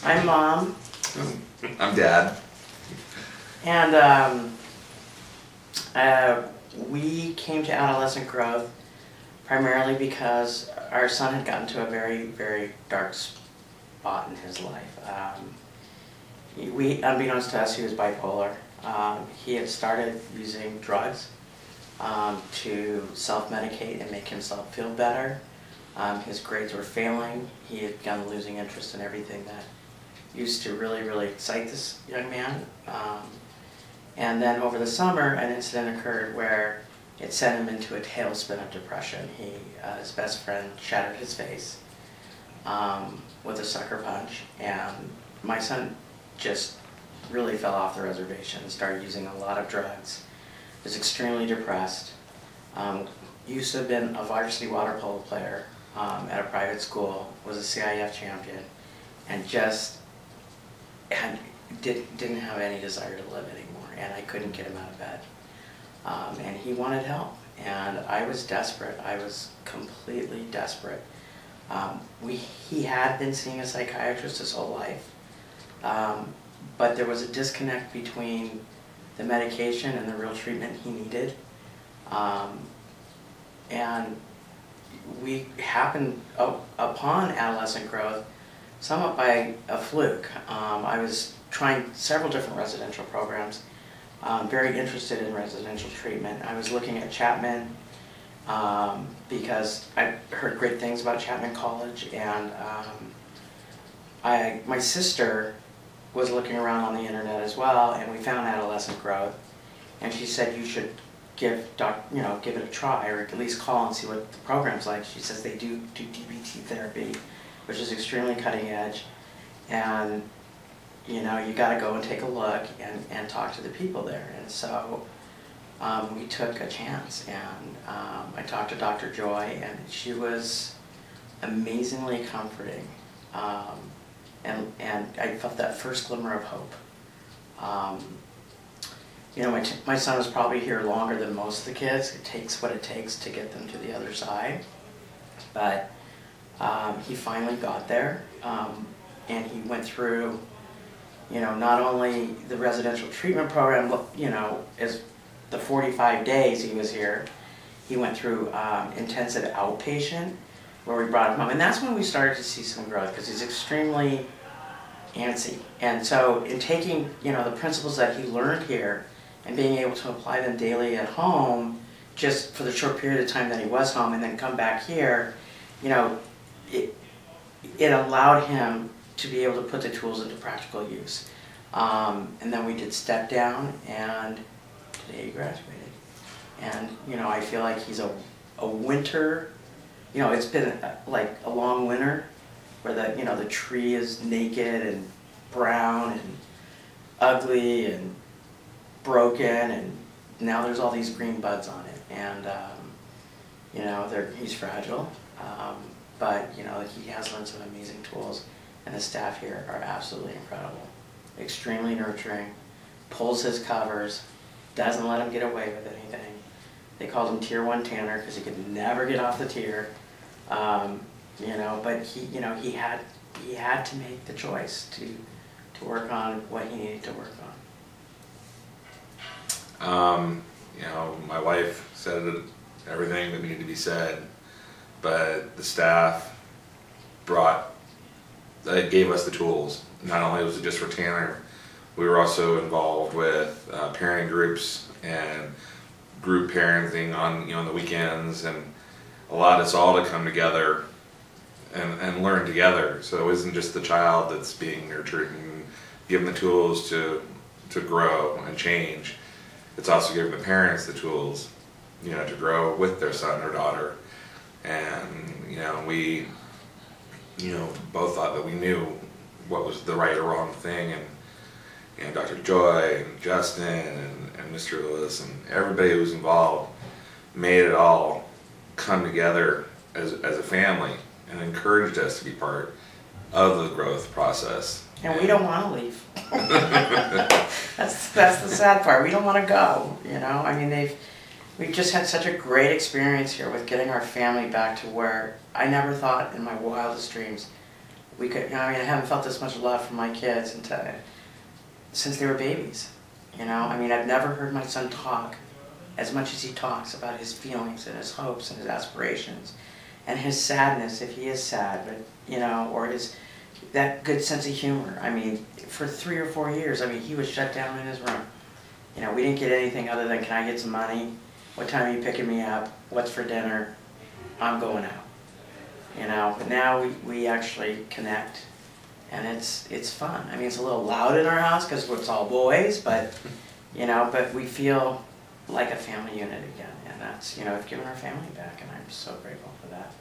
I'm Mom. I'm Dad. And we came to Adolescent Growth primarily because our son had gotten to a very, very dark spot in his life. Unbeknownst to us, he was bipolar. He had started using drugs to self-medicate and make himself feel better. His grades were failing. He had begun losing interest in everything that used to really, really excite this young man. And then over the summer, an incident occurred where it sent him into a tailspin of depression. His best friend shattered his face with a sucker punch, and my son just really fell off the reservation and started using a lot of drugs. Was extremely depressed. Used to have been a varsity water polo player at a private school, was a CIF champion, and just didn't have any desire to live anymore, and I couldn't get him out of bed. And he wanted help, and I was desperate. I was completely desperate. He had been seeing a psychiatrist his whole life, but there was a disconnect between the medication and the real treatment he needed. And we happened upon Adolescent Growth somewhat by a fluke. I was trying several different residential programs, very interested in residential treatment. I was looking at Chapman because I heard great things about Chapman College, and my sister was looking around on the internet as well, and we found Adolescent Growth, and she said you should give it a try, or at least call and see what the program's like. She says they do DBT therapy, which is extremely cutting edge, and you got to go and take a look and talk to the people there. And so we took a chance, and I talked to Dr. Joy, and she was amazingly comforting, and I felt that first glimmer of hope. My son was probably here longer than most of the kids. It takes what it takes to get them to the other side, but he finally got there, and he went through, not only the residential treatment program, as the 45 days he was here, he went through intensive outpatient, where we brought him home. And that's when we started to see some growth, because he's extremely antsy. And so in taking, the principles that he learned here and being able to apply them daily at home, just for the short period of time that he was home, and then come back here, it allowed him to be able to put the tools into practical use. And then we did step down, and today he graduated. And I feel like he's a winter, it's been like a long winter where the tree is naked and brown and ugly and broken, and now there's all these green buds on it. And he's fragile, but he has learned some amazing tools, and the staff here are absolutely incredible. Extremely nurturing, pulls his covers, doesn't let him get away with anything. They called him Tier 1 Tanner because he could never get off the tier. But he had to make the choice to work on what he needed to work on. My wife said everything that needed to be said, but the staff gave us the tools. Not only was it just for Tanner, we were also involved with parenting groups and group parenting on the weekends, and allowed us all to come together and learn together. So it wasn't just the child that's being nurtured and given the tools to grow and change. It's also giving the parents the tools, to grow with their son or daughter. And we, both thought that we knew what was the right or wrong thing, and Dr. Joy and Justin and Mr. Lewis and everybody who was involved made it all come together as a family and encouraged us to be part of the growth process. And we don't want to leave. That's the sad part. We don't want to go. We've just had such a great experience here with getting our family back to where I never thought in my wildest dreams we could, I mean, I haven't felt this much love from my kids since they were babies. I mean, I've never heard my son talk as much as he talks about his feelings and his hopes and his aspirations and his sadness, if he is sad, but, or that good sense of humor. I mean, for 3 or 4 years, I mean, he was shut down in his room. We didn't get anything other than, can I get some money? What time are you picking me up? What's for dinner? I'm going out. But now we actually connect, and it's fun. I mean, it's a little loud in our house because it's all boys, but but we feel like a family unit again, and that's I've given our family back, and I'm so grateful for that.